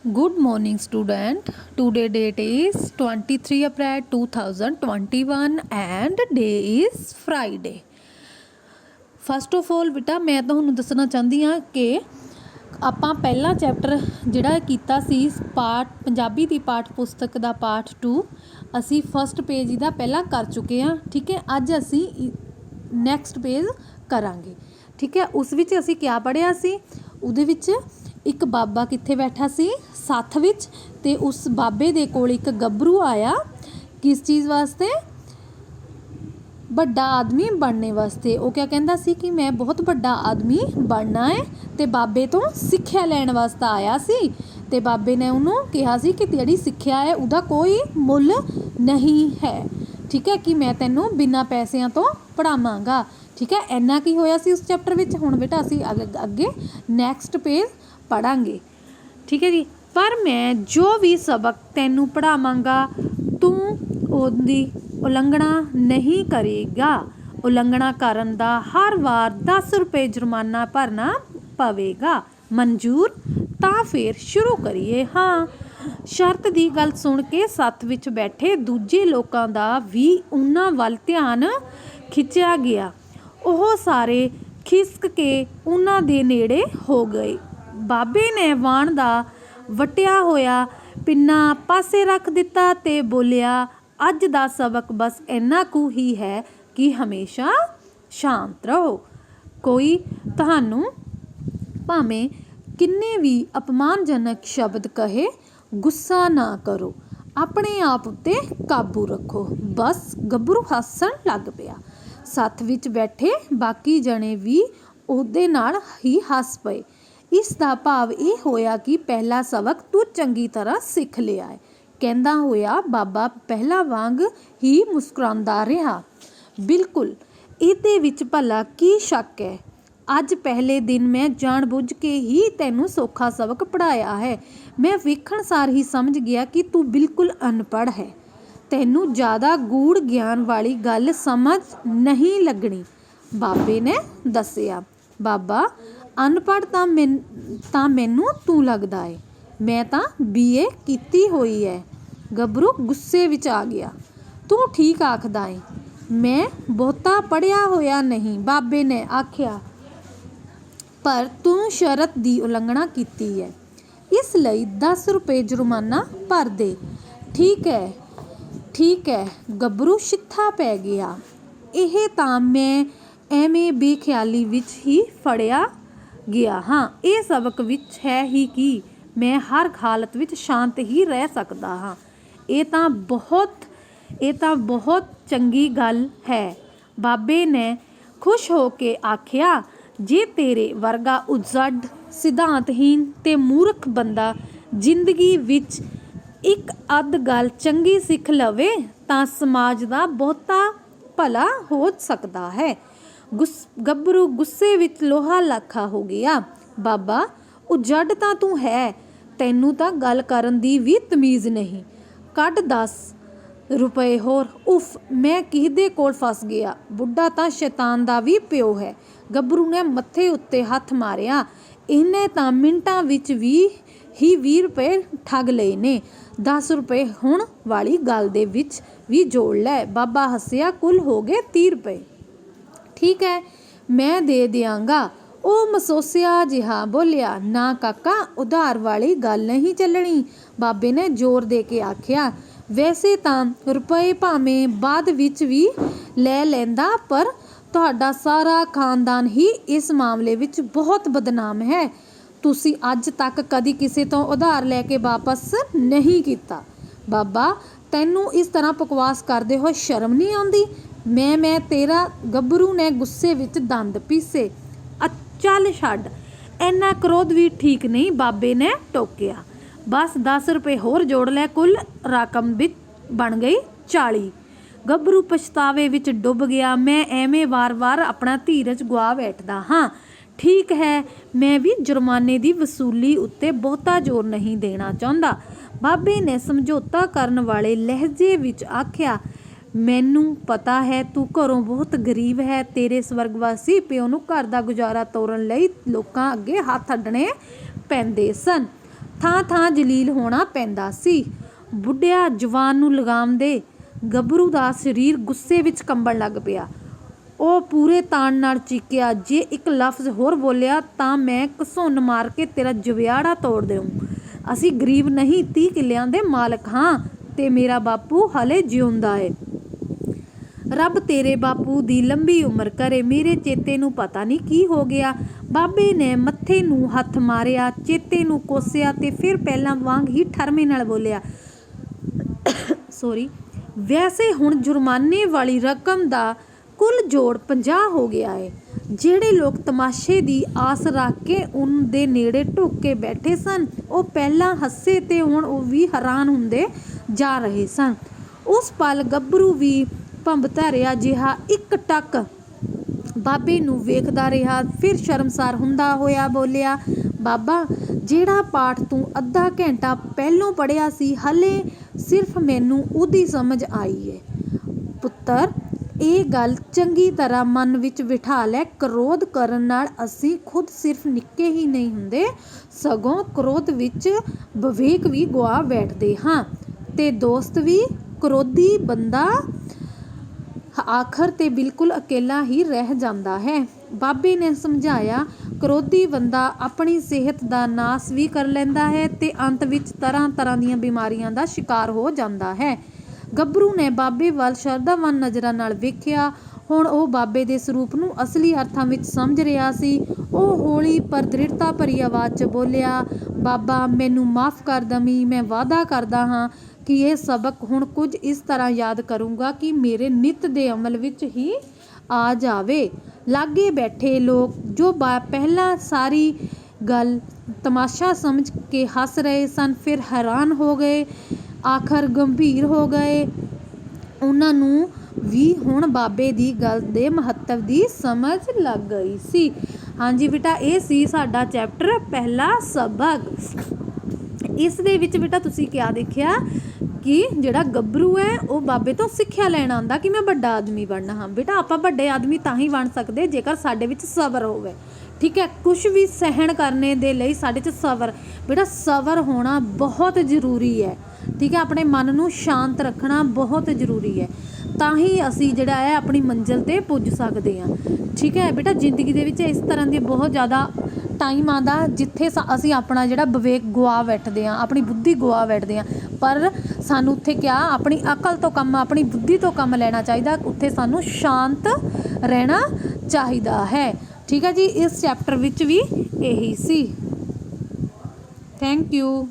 Good morning, student. Today date is 23 April 2021 and day is Friday. First of all बेटा मैं ਤੁਹਾਨੂੰ ਦੱਸਣਾ ਚਾਹੁੰਦੀ ਹਾਂ ਕਿ ਆਪਾਂ ਪਹਿਲਾ ਚੈਪਟਰ ਜਿਹੜਾ ਕੀਤਾ ਸੀ ਪਾਠ ਪੰਜਾਬੀ ਦੀ ਪਾਠ ਪੁਸਤਕ ਦਾ ਪਾਠ 2 ਅਸੀਂ ਫਸਟ ਪੇਜ ਇਹਦਾ ਪਹਿਲਾਂ ਕਰ ਚੁੱਕੇ ਹਾਂ। ਠੀਕ ਹੈ, ਅੱਜ ਅਸੀਂ ਨੈਕਸਟ ਪੇਜ ਕਰਾਂਗੇ। ਠੀਕ ਹੈ, ਉਸ ਵਿੱਚ ਅਸੀਂ ਕਿਆ ਪੜ੍ਹਿਆ ਸੀ? ਉਹਦੇ ਵਿੱਚ ਇੱਕ ਬਾਬਾ ਕਿੱਥੇ ਬੈਠਾ ਸੀ? ਸੱਥ ਵਿੱਚ, ਤੇ ਉਸ ਬਾਬੇ ਦੇ ਕੋਲ ਇੱਕ ਗੱਭਰੂ ਆਇਆ ਕਿਸ ਚੀਜ਼ ਵਾਸਤੇ? ਵੱਡਾ ਆਦਮੀ ਬਣਨੇ ਵਾਸਤੇ। ਉਹ ਕਿਆ ਕਹਿੰਦਾ ਸੀ ਕਿ ਮੈਂ ਬਹੁਤ ਵੱਡਾ ਆਦਮੀ ਬਣਨਾ ਹੈ, ਤੇ ਬਾਬੇ ਤੋਂ ਸਿੱਖਿਆ ਲੈਣ ਵਾਸਤੇ ਆਇਆ ਸੀ। ਤੇ ਬਾਬੇ ਨੇ ਉਹਨੂੰ ਕਿਹਾ ਸੀ ਕਿ ਜਿਹੜੀ ਸਿੱਖਿਆ ਹੈ ਉਹਦਾ ਕੋਈ ਮੁੱਲ ਨਹੀਂ ਹੈ। ਠੀਕ ਹੈ, ਕਿ ਮੈਂ ਤੈਨੂੰ ਬਿਨਾਂ ਪੈਸਿਆਂ ਤੋਂ ਪੜ੍ਹਾਵਾਂਗਾ। ਠੀਕ ਹੈ, ਇੰਨਾ ਕੀ ਹੋਇਆ ਸੀ ਉਸ ਚੈਪਟਰ ਵਿੱਚ। ਹੁਣ ਬੇਟਾ ਅਸੀਂ ਅੱਗੇ ਨੈਕਸਟ ਪੇਜ ਪੜ੍ਹਾਂਗੇ। ਠੀਕ ਹੈ ਜੀ। ਪਰ ਮੈਂ ਜੋ ਵੀ ਸਬਕ ਤੈਨੂੰ ਪੜ੍ਹਾਵਾਂਗਾ ਤੂੰ ਉਹਦੀ ਉਲੰਘਣਾ ਨਹੀਂ ਕਰੇਗਾ। ਉਲੰਘਣਾ ਕਰਨ ਦਾ ਹਰ ਵਾਰ 10 ਰੁਪਏ ਜੁਰਮਾਨਾ ਭਰਨਾ ਪਵੇਗਾ। ਮਨਜ਼ੂਰ? ਤਾਂ ਫਿਰ ਸ਼ੁਰੂ ਕਰੀਏ। ਹਾਂ। ਸ਼ਰਤ ਦੀ ਗੱਲ ਸੁਣ ਕੇ ਸੱਥ ਵਿੱਚ ਬੈਠੇ ਦੂਜੇ ਲੋਕਾਂ ਦਾ ਵੀ ਉਹਨਾਂ ਵੱਲ ਧਿਆਨ ਖਿੱਚਿਆ ਗਿਆ। ਉਹ ਸਾਰੇ ਖਿਸਕ ਕੇ ਉਹਨਾਂ ਦੇ ਨੇੜੇ ਹੋ ਗਏ। ਬਾਬੇ ਨੇ ਵਾਣ ਦਾ ਵਟਿਆ ਹੋਇਆ ਪਿੰਨਾ ਪਾਸੇ ਰੱਖ ਦਿੱਤਾ ਤੇ ਬੋਲਿਆ, ਅੱਜ ਦਾ ਸਬਕ ਬਸ ਇੰਨਾ ਕੁ ਹੀ ਹੈ ਕਿ ਹਮੇਸ਼ਾ ਸ਼ਾਂਤ ਰਹੋ। ਕੋਈ ਤੁਹਾਨੂੰ ਭਾਵੇਂ ਕਿੰਨੇ ਵੀ ਅਪਮਾਨਜਨਕ ਸ਼ਬਦ ਕਹੇ, ਗੁੱਸਾ ਨਾ ਕਰੋ, ਆਪਣੇ ਆਪ ਉੱਤੇ ਕਾਬੂ ਰੱਖੋ। ਬਸ ਗੱਭਰੂ ਹੱਸਣ ਲੱਗ ਪਿਆ। ਸੱਥ ਵਿੱਚ ਬੈਠੇ ਬਾਕੀ ਜਣੇ ਵੀ ਉਹਦੇ ਨਾਲ ਹੀ ਹੱਸ ਪਏ। ਇਸ ਦਾ ਭਾਵ ਇਹ ਹੋਇਆ ਕਿ ਪਹਿਲਾ ਸਬਕ ਤੂੰ ਚੰਗੀ ਤਰ੍ਹਾਂ ਸਿੱਖ ਲਿਆ ਹੈ। ਕਹਿੰਦਾ ਹੋਇਆ ਬਾਬਾ ਪਹਿਲਾਂ ਵਾਂਗ ਹੀ ਮੁਸਕਰਾਉਂਦਾ ਰਿਹਾ। ਬਿਲਕੁਲ, ਇਹਦੇ ਵਿੱਚ ਭਲਾ ਕੀ ਸ਼ੱਕ ਹੈ? ਅੱਜ ਪਹਿਲੇ ਦਿਨ ਮੈਂ ਜਾਣਬੁੱਝ ਕੇ ਹੀ ਤੈਨੂੰ ਸੌਖਾ ਸਬਕ ਪੜ੍ਹਾਇਆ ਹੈ। ਮੈਂ ਵੇਖਣ ਸਾਰ ਹੀ ਸਮਝ ਗਿਆ ਕਿ ਤੂੰ ਬਿਲਕੁਲ ਅਨਪੜ੍ਹ ਹੈ। ਤੈਨੂੰ ਜ਼ਿਆਦਾ ਗੂੜ ਗਿਆਨ ਵਾਲੀ ਗੱਲ ਸਮਝ ਨਹੀਂ ਲੱਗਣੀ, ਬਾਬੇ ਨੇ ਦੱਸਿਆ। ਬਾਬਾ, ਅਨਪੜ੍ਹ ਤਾਂ ਮੈਨੂੰ ਤੂੰ ਲੱਗਦਾ ਏ। ਮੈਂ ਤਾਂ BA ਕੀਤੀ ਹੋਈ ਹੈ। ਗੱਭਰੂ ਗੁੱਸੇ ਵਿੱਚ ਆ ਗਿਆ। ਤੂੰ ਠੀਕ ਆਖਦਾ ਏ, ਮੈਂ ਬਹੁਤਾ ਪੜ੍ਹਿਆ ਹੋਇਆ ਨਹੀਂ, ਬਾਬੇ ਨੇ ਆਖਿਆ, ਪਰ ਤੂੰ ਸ਼ਰਤ ਦੀ ਉਲੰਘਣਾ ਕੀਤੀ ਹੈ, ਇਸ ਲਈ 10 ਰੁਪਏ ਜੁਰਮਾਨਾ ਭਰ ਦੇ। ਠੀਕ ਹੈ, ਠੀਕ ਹੈ। ਗੱਭਰੂ ਛਿੱਥਾ ਪੈ ਗਿਆ। ਇਹ ਤਾਂ ਮੈਂ ਐਵੇਂ ਬੇਖਿਆਲੀ ਵਿੱਚ ਹੀ ਫੜਿਆ ਗਿਆ ਹਾਂ। ਇਹ ਸਬਕ ਵਿੱਚ ਹੈ ਹੀ ਕਿ ਮੈਂ ਹਰ ਹਾਲਤ ਵਿੱਚ ਸ਼ਾਂਤ ਹੀ ਰਹਿ ਸਕਦਾ ਹਾਂ। ਇਹ ਤਾਂ ਬਹੁਤ ਚੰਗੀ ਗੱਲ ਹੈ, ਬਾਬੇ ਨੇ ਖੁਸ਼ ਹੋ ਕੇ ਆਖਿਆ। ਜੇ ਤੇਰੇ ਵਰਗਾ ਉਜੜ, ਸਿਧਾਂਤਹੀਨ ਤੇ ਮੂਰਖ ਬੰਦਾ ਜ਼ਿੰਦਗੀ ਵਿੱਚ ਇੱਕ ਅੱਧ ਗੱਲ ਚੰਗੀ ਸਿੱਖ ਲਵੇ ਤਾਂ ਸਮਾਜ ਦਾ ਬਹੁਤਾ ਭਲਾ ਹੋ ਸਕਦਾ ਹੈ। ਗੱਭਰੂ ਗੁੱਸੇ ਵਿੱਚ ਲੋਹਾ ਲਾਖਾ ਹੋ ਗਿਆ। ਬਾਬਾ, ਉਜੜ ਤਾਂ ਤੂੰ ਹੈ, ਤੈਨੂੰ ਤਾਂ ਗੱਲ ਕਰਨ ਦੀ ਵੀ ਤਮੀਜ਼ ਨਹੀਂ। ਕੱਢ 10 ਰੁਪਏ ਹੋਰ। ਉਫ, ਮੈਂ ਕਿਹਦੇ ਕੋਲ ਫਸ ਗਿਆ। ਬੁੱਢਾ ਤਾਂ ਸ਼ੈਤਾਨ ਦਾ ਵੀ ਪਿਓ ਹੈ। ਗੱਭਰੂ ਨੇ ਮੱਥੇ ਉੱਤੇ ਹੱਥ ਮਾਰਿਆ। ਇਹਨੇ ਤਾਂ ਮਿੰਟਾਂ ਵਿੱਚ 20 ਰੁਪਏ ਠੱਗ ਲਏ ਨੇ। 10 ਰੁਪਏ ਹੁਣ ਵਾਲੀ ਗੱਲ ਦੇ ਵਿੱਚ ਵੀ ਜੋੜ ਲੈ। ਬਾਬਾ ਹੱਸਿਆ। ਕੁੱਲ ਹੋ ਗਏ 30 ਰੁਪਏ। ਠੀਕ ਹੈ, ਮੈਂ ਦੇ ਦਿਆਂਗਾ। ਉਹ ਮਸੋਸਿਆ ਜਿਹਾ ਬੋਲਿਆ। ਨਾ ਕਾਕਾ, ਉਧਾਰ ਵਾਲੀ ਗੱਲ ਨਹੀਂ ਚੱਲਣੀ, ਬਾਬੇ ਨੇ ਜ਼ੋਰ ਦੇ ਕੇ ਆਖਿਆ। ਵੈਸੇ ਤਾਂ ਰੁਪਏ ਭਾਵੇਂ ਬਾਅਦ ਵਿੱਚ ਵੀ ਲੈ ਲੈਂਦਾ, ਪਰ ਤੁਹਾਡਾ ਸਾਰਾ ਖਾਨਦਾਨ ਹੀ ਇਸ ਮਾਮਲੇ ਵਿੱਚ ਬਹੁਤ ਬਦਨਾਮ ਹੈ। ਤੁਸੀਂ ਅੱਜ ਤੱਕ ਕਦੀ ਕਿਸੇ ਤੋਂ ਉਧਾਰ ਲੈ ਕੇ ਵਾਪਸ ਨਹੀਂ ਕੀਤਾ। ਬਾਬਾ, ਤੈਨੂੰ ਇਸ ਤਰ੍ਹਾਂ ਬਕਵਾਸ ਕਰਦੇ ਹੋਏ ਸ਼ਰਮ ਨਹੀਂ ਆਉਂਦੀ? ਮੈਂ ਤੇਰਾ। ਗੱਭਰੂ ਨੇ ਗੁੱਸੇ ਵਿੱਚ ਦੰਦ ਪੀਸੇ। ਚੱਲ ਛੱਡ, ਇੰਨਾ ਕ੍ਰੋਧ ਵੀ ਠੀਕ ਨਹੀਂ, ਬਾਬੇ ਨੇ ਟੋਕਿਆ। ਬਸ 10 ਰੁਪਏ ਹੋਰ ਜੋੜ ਲੈ। ਕੁੱਲ ਰਕਮ ਵਿੱਚ ਬਣ ਗਈ 40। ਗੱਭਰੂ ਪਛਤਾਵੇ ਵਿੱਚ ਡੁੱਬ ਗਿਆ। ਮੈਂ ਐਵੇਂ ਵਾਰ-ਵਾਰ ਆਪਣਾ ਧੀਰਜ ਗੁਆ ਬੈਠਦਾ ਹਾਂ। ਠੀਕ ਹੈ, ਮੈਂ ਵੀ ਜੁਰਮਾਨੇ ਦੀ ਵਸੂਲੀ ਉੱਤੇ ਬਹੁਤਾ ਜ਼ੋਰ ਨਹੀਂ ਦੇਣਾ ਚਾਹੁੰਦਾ, ਬਾਬੇ ਨੇ ਸਮਝੌਤਾ ਕਰਨ ਵਾਲੇ ਲਹਿਜੇ ਵਿੱਚ ਆਖਿਆ। ਮੈਨੂੰ ਪਤਾ ਹੈ ਤੂੰ ਘਰੋਂ ਬਹੁਤ ਗਰੀਬ ਹੈ। ਤੇਰੇ ਸਵਰਗਵਾਸੀ ਪਿਓ ਨੂੰ ਘਰ ਦਾ ਗੁਜ਼ਾਰਾ ਤੋਰਨ ਲਈ ਲੋਕਾਂ ਅੱਗੇ ਹੱਥ ਅੱਡਣੇ ਪੈਂਦੇ ਸਨ। ਥਾਂ ਥਾਂ ਜਲੀਲ ਹੋਣਾ ਪੈਂਦਾ ਸੀ। ਬੁੱਢਿਆ ਜਵਾਨ ਨੂੰ ਲਗਾਮਦੇ ਗੱਭਰੂ ਦਾ ਸਰੀਰ ਗੁੱਸੇ ਵਿੱਚ ਕੰਬਣ ਲੱਗ ਪਿਆ। ਉਹ ਪੂਰੇ ਤਾਣ ਨਾਲ ਚੀਕਿਆ, ਜੇ ਇੱਕ ਲਫ਼ਜ਼ ਹੋਰ ਬੋਲਿਆ ਤਾਂ ਮੈਂ ਘਸੁੰਨ ਮਾਰ ਕੇ ਤੇਰਾ ਜਵਿਆੜਾ ਤੋੜ ਦੇਊਂ। ਅਸੀਂ ਗਰੀਬ ਨਹੀਂ, 30 ਕਿੱਲਿਆਂ ਦੇ ਮਾਲਕ ਹਾਂ ਤੇ ਮੇਰਾ ਬਾਪੂ ਹਲੇ ਜਿਉਂਦਾ ਏ। ਰੱਬ ਤੇਰੇ ਬਾਪੂ ਦੀ ਲੰਬੀ ਉਮਰ ਕਰੇ। ਮੇਰੇ ਚੇਤੇ ਨੂੰ ਪਤਾ ਨਹੀਂ ਕੀ ਹੋ ਗਿਆ। ਬਾਬੇ ਨੇ ਮੱਥੇ ਨੂੰ ਹੱਥ ਮਾਰਿਆ, ਚੇਤੇ ਨੂੰ ਕੋਸਿਆ ਤੇ ਫਿਰ ਪਹਿਲਾਂ ਵਾਂਗ ਹੀ ਠਰਮੇ ਨਾਲ ਬੋਲਿਆ, ਵੈਸੇ ਹੁਣ ਜੁਰਮਾਨੇ ਵਾਲੀ ਰਕਮ ਦਾ ਕੁੱਲ ਜੋੜ 50 ਹੋ ਗਿਆ ਏ। ਜਿਹੜੇ ਲੋਕ ਤਮਾਸ਼ੇ ਦੀ ਆਸ ਰੱਖ ਕੇ ਉਹਨਾਂ ਦੇ ਨੇੜੇ ਢੁੱਕ ਕੇ ਬੈਠੇ ਸਨ, ਉਹ ਪਹਿਲਾਂ ਹੱਸੇ ਤੇ ਹੁਣ ਉਹ ਵੀ ਹੈਰਾਨ ਹੁੰਦੇ ਜਾ ਰਹੇ ਸਨ। ਉਸ ਪਲ ਗੱਭਰੂ ਵੀ ਭੰਬਤਰਿਆ ਜਿਹਾ ਇੱਕ ਟੱਕ ਬਾਬੇ ਨੂੰ ਵੇਖਦਾ ਰਿਹਾ। ਫਿਰ ਸ਼ਰਮਸਾਰ ਹੁੰਦਾ ਹੋਇਆ ਬੋਲਿਆ, ਬਾਬਾ, ਜਿਹੜਾ ਪਾਠ ਤੂੰ ਅੱਧਾ ਘੰਟਾ ਪਹਿਲੋਂ ਪੜ੍ਹਿਆ ਸੀ, ਹਲੇ ਸਿਰਫ ਮੈਨੂੰ ਉਹਦੀ ਸਮਝ ਆਈ ਏ। ਪੁੱਤਰ, ਇਹ ਗੱਲ ਚੰਗੀ ਤਰ੍ਹਾਂ ਮਨ ਵਿੱਚ ਬਿਠਾ ਲੈ। ਕ੍ਰੋਧ ਕਰਨ ਨਾਲ ਅਸੀਂ ਖੁਦ ਸਿਰਫ ਨਿੱਕੇ ਹੀ ਨਹੀਂ ਹੁੰਦੇ, ਸਗੋਂ ਕ੍ਰੋਧ ਵਿੱਚ ਵਿਵੇਕ ਵੀ ਗੁਆ ਬੈਠਦੇ ਹਾਂ ਤੇ ਦੋਸਤ ਵੀ। ਕ੍ਰੋਧੀ ਬੰਦਾ ਆਖਰ ਤੇ ਬਿਲਕੁਲ ਇਕੱਲਾ ਹੀ ਰਹਿ ਜਾਂਦਾ ਹੈ। ਬਾਬੇ ਨੇ ਸਮਝਾਇਆ, ਕ੍ਰੋਧੀ ਬੰਦਾ ਆਪਣੀ ਸਿਹਤ ਦਾ ਨਾਸ ਵੀ ਕਰ ਲੈਂਦਾ ਹੈ ਤੇ ਅੰਤ ਵਿੱਚ ਤਰ੍ਹਾਂ ਤਰ੍ਹਾਂ ਦੀਆਂ ਬਿਮਾਰੀਆਂ ਦਾ ਸ਼ਿਕਾਰ ਹੋ ਜਾਂਦਾ ਹੈ। ਗੱਭਰੂ ਨੇ ਬਾਬੇ ਵੱਲ ਸ਼ਰਧਾਵਾਨ ਨਜ਼ਰਾਂ ਨਾਲ ਵੇਖਿਆ। ਹੁਣ ਉਹ ਬਾਬੇ ਦੇ ਸਰੂਪ ਨੂੰ ਅਸਲੀ ਅਰਥਾਂ ਵਿੱਚ ਸਮਝ ਰਿਹਾ ਸੀ। ਉਹ ਹੌਲੀ ਪਰ ਦ੍ਰਿੜਤਾ ਭਰੀ ਆਵਾਜ਼ 'ਚ ਬੋਲਿਆ, ਬਾਬਾ, ਮੈਨੂੰ ਮਾਫ਼ ਕਰ ਦਵੀਂ। ਮੈਂ ਵਾਅਦਾ ਕਰਦਾ ਹਾਂ ਕਿ ਇਹ ਸਬਕ ਹੁਣ ਕੁਝ ਇਸ ਤਰ੍ਹਾਂ ਯਾਦ ਕਰੂੰਗਾ ਕਿ ਮੇਰੇ ਨਿੱਤ ਦੇ ਅਮਲ ਵਿੱਚ ਹੀ ਆ ਜਾਵੇ। ਲਾਗੇ ਬੈਠੇ ਲੋਕ ਜੋ ਪਹਿਲਾਂ ਸਾਰੀ ਗੱਲ ਤਮਾਸ਼ਾ ਸਮਝ ਕੇ ਹੱਸ ਰਹੇ ਸਨ, ਫਿਰ ਹੈਰਾਨ ਹੋ ਗਏ, ਆਖਰ ਗੰਭੀਰ ਹੋ ਗਏ। ਉਹਨਾਂ ਨੂੰ ਵੀ ਹੁਣ ਬਾਬੇ ਦੀ ਗੱਲ ਦੇ ਮਹੱਤਵ ਦੀ ਸਮਝ ਲੱਗ ਗਈ ਸੀ। ਹਾਂਜੀ ਬੇਟਾ, ਇਹ ਸੀ ਸਾਡਾ ਚੈਪਟਰ ਪਹਿਲਾ ਸਬਕ। ਇਸ ਦੇ ਵਿੱਚ ਬੇਟਾ ਤੁਸੀਂ ਕਿਆ ਦੇਖਿਆ ਕਿ ਜਿਹੜਾ ਗੱਭਰੂ ਹੈ ਉਹ ਬਾਬੇ ਤੋਂ ਸਿੱਖਿਆ ਲੈਣ ਆਉਂਦਾ ਕਿ ਮੈਂ ਵੱਡਾ ਆਦਮੀ ਬਣਨਾ। ਹਾਂ ਬੇਟਾ, ਆਪਾਂ ਵੱਡੇ ਆਦਮੀ ਤਾਂ ਹੀ ਬਣ ਸਕਦੇ ਜੇਕਰ ਸਾਡੇ ਵਿੱਚ ਸਬਰ ਹੋਵੇ। ਠੀਕ ਹੈ, ਕੁਛ ਵੀ ਸਹਿਣ ਕਰਨੇ ਦੇ ਲਈ ਸਾਡੇ 'ਚ ਸਬਰ, ਬੇਟਾ ਸਬਰ ਹੋਣਾ ਬਹੁਤ ਜ਼ਰੂਰੀ ਹੈ। ਠੀਕ ਹੈ, ਆਪਣੇ ਮਨ ਨੂੰ ਸ਼ਾਂਤ ਰੱਖਣਾ ਬਹੁਤ ਜ਼ਰੂਰੀ ਹੈ, ਤਾਂ ਹੀ ਅਸੀਂ ਜਿਹੜਾ ਹੈ ਆਪਣੀ ਮੰਜ਼ਿਲ 'ਤੇ ਪੁੱਜ ਸਕਦੇ ਹਾਂ। ਠੀਕ ਹੈ ਬੇਟਾ, ਜ਼ਿੰਦਗੀ ਦੇ ਵਿੱਚ ਇਸ ਤਰ੍ਹਾਂ ਦੇ ਬਹੁਤ ਜ਼ਿਆਦਾ ਟਾਈਮ ਆਉਂਦਾ ਜਿੱਥੇ ਅਸੀਂ ਆਪਣਾ ਜਿਹੜਾ ਵਿਵੇਕ ਗੁਆ ਬੈਠਦੇ ਹਾਂ, ਆਪਣੀ ਬੁੱਧੀ ਗੁਆ ਬੈਠਦੇ ਹਾਂ। ਪਰ ਸਾਨੂੰ ਉੱਥੇ ਕਿਆ ਆਪਣੀ ਅਕਲ ਤੋਂ ਕੰਮ, ਆਪਣੀ ਬੁੱਧੀ ਤੋਂ ਕੰਮ ਲੈਣਾ ਚਾਹੀਦਾ। ਉੱਥੇ ਸਾਨੂੰ ਸ਼ਾਂਤ ਰਹਿਣਾ ਚਾਹੀਦਾ ਹੈ। ਠੀਕ ਹੈ ਜੀ, ਇਸ ਚੈਪਟਰ ਵਿੱਚ ਵੀ ਇਹੀ ਸੀ। Thank you.